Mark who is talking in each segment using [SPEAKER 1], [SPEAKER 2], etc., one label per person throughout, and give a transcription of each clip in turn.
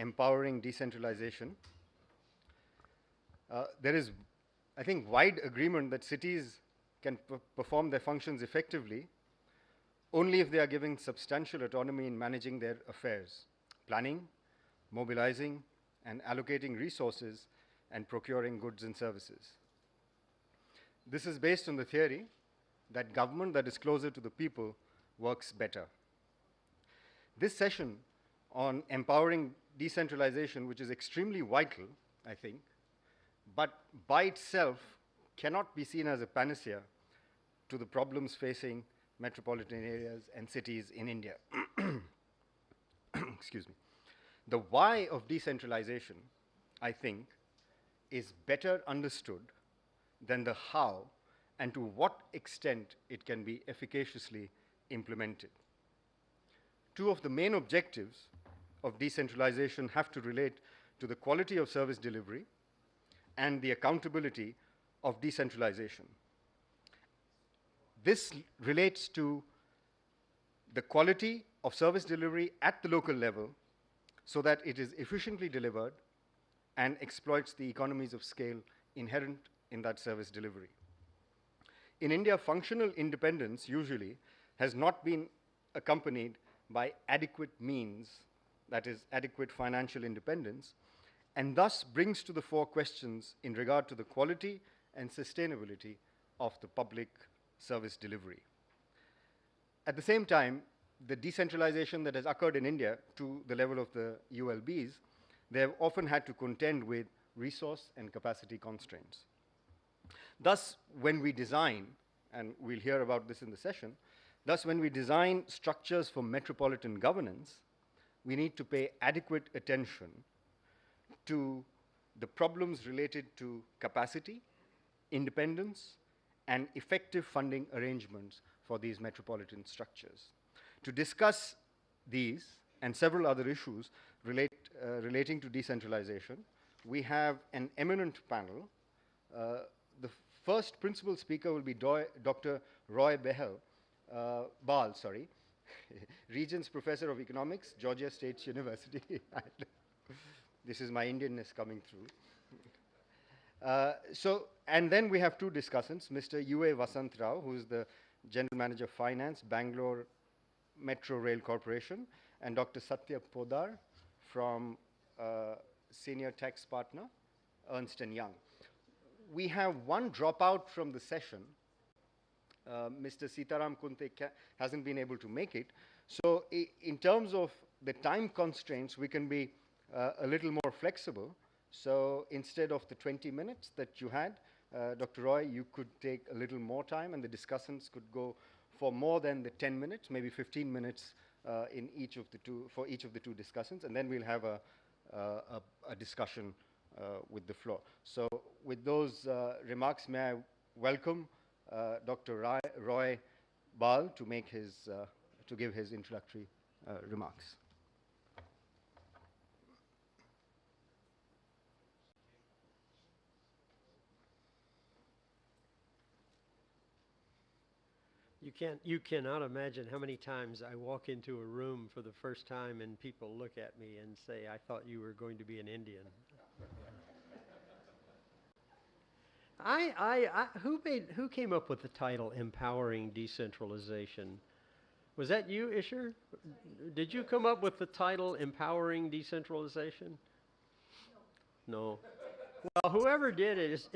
[SPEAKER 1] empowering decentralization. There is, I think, wide agreement that cities can perform their functions effectively only if they are given substantial autonomy in managing their affairs, planning, mobilizing, and allocating resources, and procuring goods and services. This is based on the theory that government that is closer to the people works better. This session on empowering decentralization, which is extremely vital, I think, but by itself cannot be seen as a panacea to the problems facing metropolitan areas and cities in India. Excuse me. The why of decentralization, I think, is better understood than the how and to what extent it can be efficaciously implemented. Two of the main objectives of decentralization have to relate to the quality of service delivery and the accountability of decentralization. This relates to the quality of service delivery at the local level so that it is efficiently delivered and exploits the economies of scale inherent in that service delivery. In India, functional independence usually has not been accompanied by adequate means, that is, adequate financial independence, and thus brings to the fore questions in regard to the quality and sustainability of the public service delivery. At the same time, the decentralization that has occurred in India to the level of the ULBs, they have often had to contend with resource and capacity constraints. Thus, when we design, and we'll hear about this in the session, thus when we design structures for metropolitan governance, we need to pay adequate attention to the problems related to capacity, independence, and effective funding arrangements for these metropolitan structures. To discuss these and several other issues relating to decentralization, we have an eminent panel. The first principal speaker will be Dr. Roy Bahl, Regents Professor of Economics, Georgia State University. This is my Indianness coming through. And then we have two discussants, Mr. U.A. Vasanth Rao, who is the General Manager of Finance, Bangalore Metro Rail Corporation, and Dr. Satya Poddar from Senior Tax Partner, Ernst & Young. We have one dropout from the session. Mr. Sitaram Kunte hasn't been able to make it. So in terms of the time constraints, we can be a little more flexible. So instead of the 20 minutes that you had, Dr. Roy, you could take a little more time and the discussants could go for more than the 10 minutes, maybe 15 minutes for each of the two discussants, and then we'll have a discussion with the floor. So with those remarks, may I welcome Dr. Roy Bahl to give his introductory remarks.
[SPEAKER 2] You cannot imagine how many times I walk into a room for the first time and people look at me and say, "I thought you were going to be an Indian." Who came up with the title "Empowering Decentralization"? Was that you, Isher? Did you come up with the title "Empowering Decentralization"? No. Well, whoever did it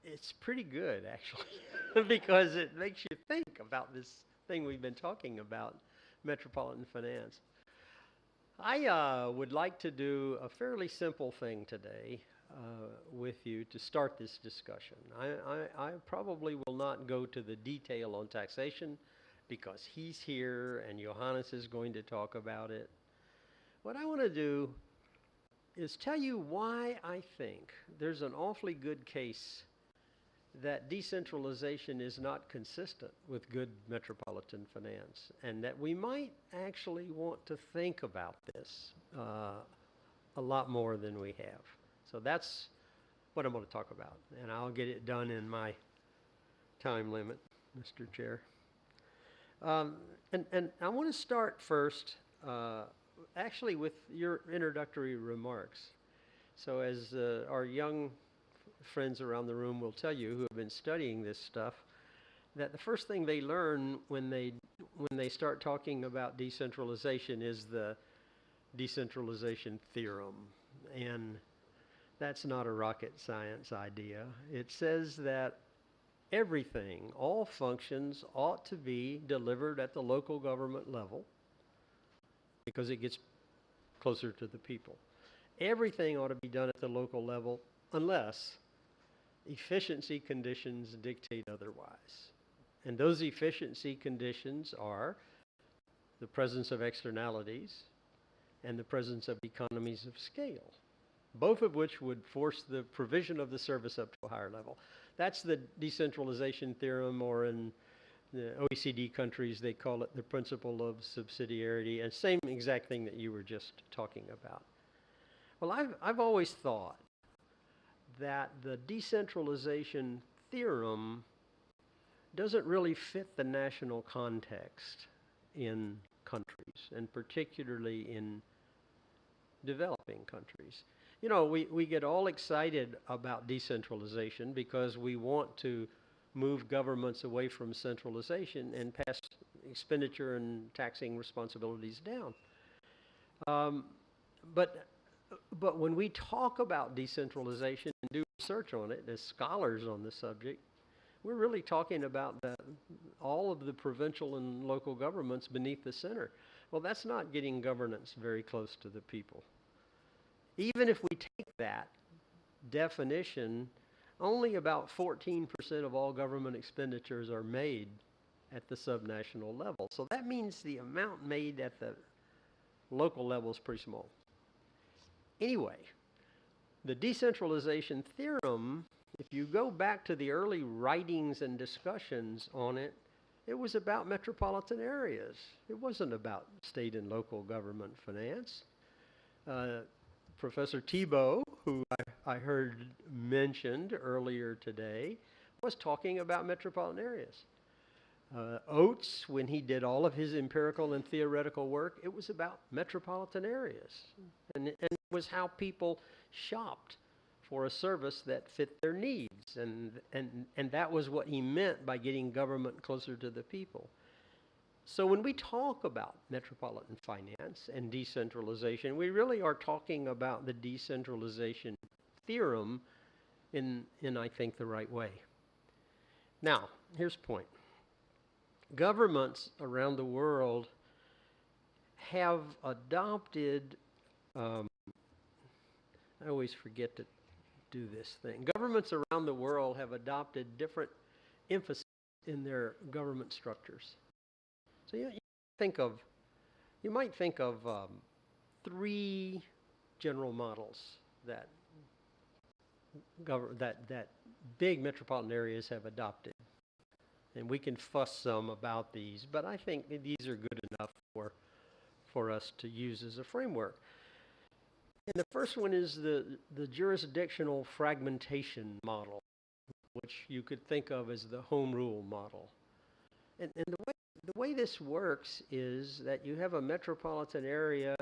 [SPEAKER 2] it's pretty good, actually, because it makes you think about this thing we've been talking about, metropolitan finance. I would like to do a fairly simple thing today with you to start this discussion. I probably will not go to the detail on taxation because he's here and Johannes is going to talk about it. What I want to do is tell you why I think there's an awfully good case that decentralization is not consistent with good metropolitan finance, and that we might actually want to think about this a lot more than we have. So that's what I'm going to talk about, and I'll get it done in my time limit, Mr. Chair. And I want to start first actually with your introductory remarks. So as our young friends around the room will tell you who have been studying this stuff, that the first thing they learn when they start talking about decentralization is the decentralization theorem. And that's not a rocket science idea. It says that everything, all functions ought to be delivered at the local government level because it gets closer to the people. Everything ought to be done at the local level unless efficiency conditions dictate otherwise. And those efficiency conditions are the presence of externalities and the presence of economies of scale, both of which would force the provision of the service up to a higher level. That's the decentralization theorem, or in the OECD countries, they call it the principle of subsidiarity, and same exact thing that you were just talking about. Well, I've always thought that the decentralization theorem doesn't really fit the national context in countries, and particularly in developing countries. You know, we get all excited about decentralization because we want to move governments away from centralization and pass expenditure and taxing responsibilities down. But when we talk about decentralization and do research on it as scholars on the subject, we're really talking about all of the provincial and local governments beneath the center. Well, that's not getting governance very close to the people. Even if we take that definition, only about 14% of all government expenditures are made at the subnational level. So that means the amount made at the local level is pretty small. Anyway, the decentralization theorem, if you go back to the early writings and discussions on it, it was about metropolitan areas. It wasn't about state and local government finance. Professor Thibault, who I heard mentioned earlier today, was talking about metropolitan areas. Oates, when he did all of his empirical and theoretical work, it was about metropolitan areas. And it was how people shopped for a service that fit their needs. And that was what he meant by getting government closer to the people. So when we talk about metropolitan finance and decentralization, we really are talking about the decentralization theorem in I think, the right way. Now, here's the point. Governments around the world have adopted, I always forget to do this thing. Governments around the world have adopted different emphasis in their government structures. So you might think of three general models that big metropolitan areas have adopted. And we can fuss some about these, but I think these are good enough for us to use as a framework. And the first one is the jurisdictional fragmentation model, which you could think of as the home rule model. And the way this works is that you have a metropolitan area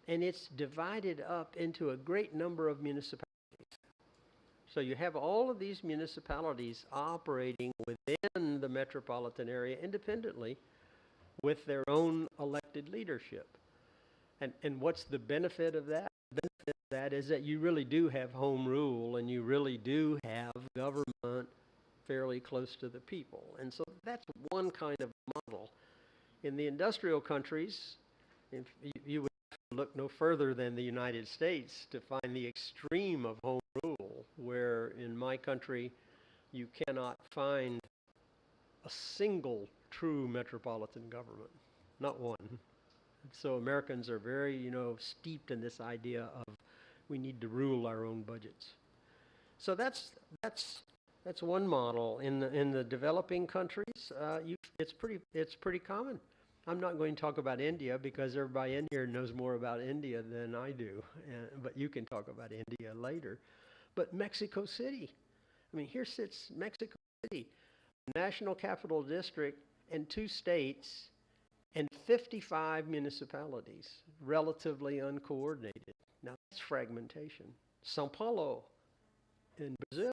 [SPEAKER 2] and it's divided up into a great number of municipalities. So you have all of these municipalities operating within the metropolitan area independently with their own elected leadership. And what's the benefit of that? The benefit of that is that you really do have home rule and you really do have government fairly close to the people. And so that's one kind of model. In the industrial countries, if you would look no further than the United States to find the extreme of home rule, where in my country you cannot find a single true metropolitan government, not one. So Americans are very, steeped in this idea of we need to rule our own budgets. So that's one model. In the developing countries, it's pretty common. I'm not going to talk about India because everybody in here knows more about India than I do, but you can talk about India later. But Mexico City, here sits Mexico City, National Capital District, and 2 states, and 55 municipalities, relatively uncoordinated. Now, that's fragmentation. Sao Paulo in Brazil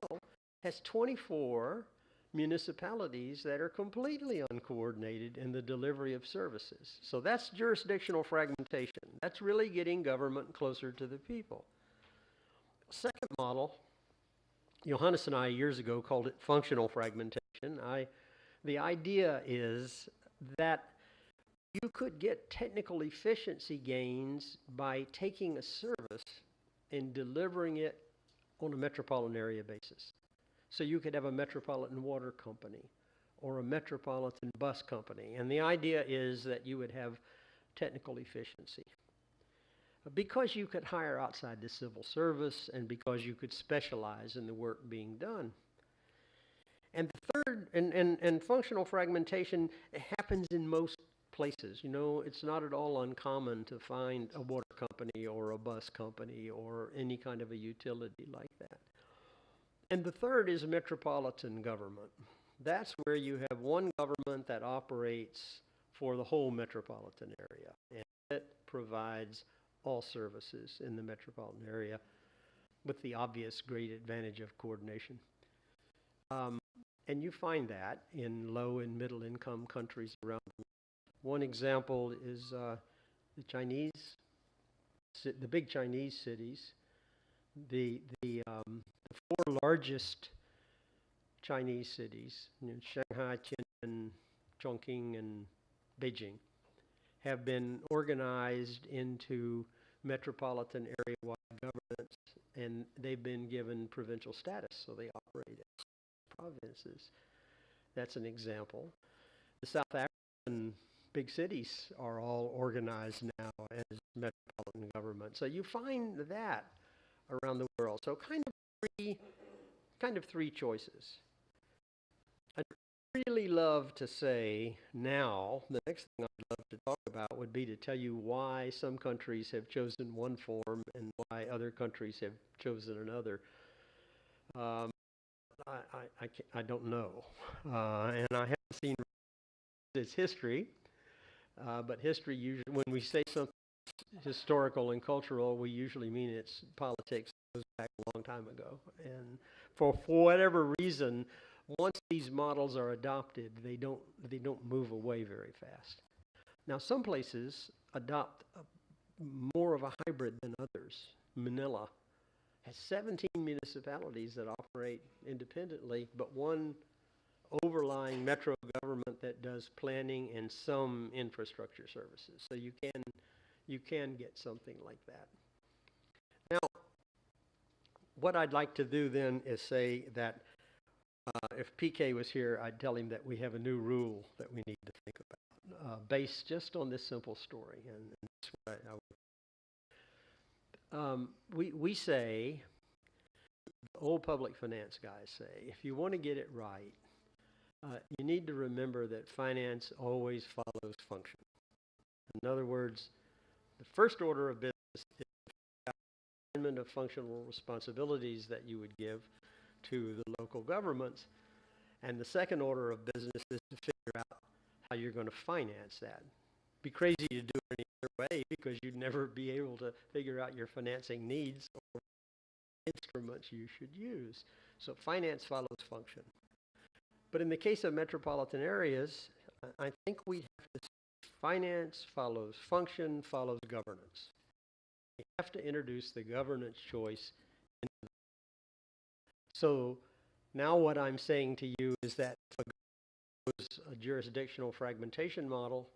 [SPEAKER 2] has 24 municipalities that are completely uncoordinated in the delivery of services. So that's jurisdictional fragmentation. That's really getting government closer to the people. Second model, Johannes and I years ago called it functional fragmentation. The idea is that you could get technical efficiency gains by taking a service and delivering it on a metropolitan area basis. So you could have a metropolitan water company or a metropolitan bus company. And the idea is that you would have technical efficiency. Because you could hire outside the civil service and because you could specialize in the work being done. And the third, and functional fragmentation happens in most places. You know, it's not at all uncommon to find a water company or a bus company or any kind of a utility like that. And the third is metropolitan government. That's where you have one government that operates for the whole metropolitan area, and it provides all services in the metropolitan area with the obvious great advantage of coordination. And you find that in low and middle income countries around the world. One example is the big Chinese cities. The four largest Chinese cities, Shanghai, Tianjin, Chongqing, and Beijing, have been organized into metropolitan area-wide governments, and they've been given provincial status, so they operate as provinces. That's an example. The South African big cities are all organized now as metropolitan government. So you find that around the world. So kind of three choices. I'd really love to say now, the next thing I'd love to talk about would be to tell you why some countries have chosen one form and why other countries have chosen another. I don't know. And I haven't seen its history. But history usually, when we say something historical and cultural, we usually mean it's politics that goes back a long time ago. And for whatever reason, once these models are adopted, they don't move away very fast. Now, some places adopt more of a hybrid than others. Manila has 17 municipalities that operate independently, but one overlying metro government that does planning and some infrastructure services. So you can get something like that. Now, what I'd like to do then is say that if PK was here, I'd tell him that we have a new rule that we need to think about, based just on this simple story. And that's what we say, the old public finance guys say, if you want to get it right, you need to remember that finance always follows function. In other words, the first order of business is the alignment of functional responsibilities that you would give to the local governments. And the second order of business is to figure out how you're going to finance that. It'd be crazy to do it any other way because you'd never be able to figure out your financing needs or instruments you should use. So finance follows function. But in the case of metropolitan areas, I think we have to say finance follows function, follows governance. We have to introduce the governance choice. So now what I'm saying to you is that if a jurisdictional fragmentation model,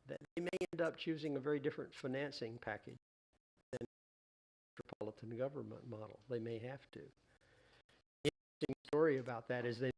[SPEAKER 2] that they may end up choosing a very different financing package than the metropolitan government model. They may have to. The interesting story about that is they